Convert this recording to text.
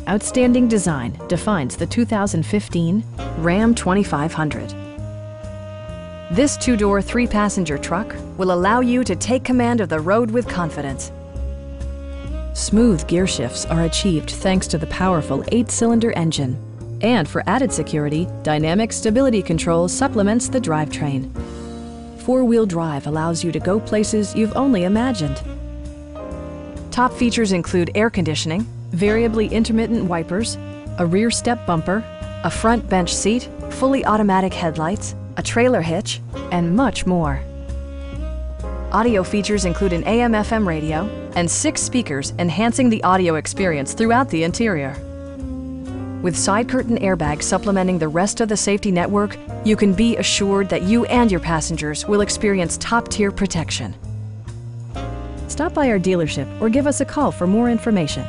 Outstanding design defines the 2015 Ram 2500. This two-door, three-passenger truck will allow you to take command of the road with confidence. Smooth gear shifts are achieved thanks to the powerful 8-cylinder engine. And for added security, dynamic stability control supplements the drivetrain. Four-wheel drive allows you to go places you've only imagined. Top features include air conditioning, variably intermittent wipers, a rear step bumper, a front bench seat, fully automatic headlights, a trailer hitch, and much more. Audio features include an AM/FM radio and 6 speakers enhancing the audio experience throughout the interior. With side curtain airbags supplementing the rest of the safety network, you can be assured that you and your passengers will experience top-tier protection. Stop by our dealership or give us a call for more information.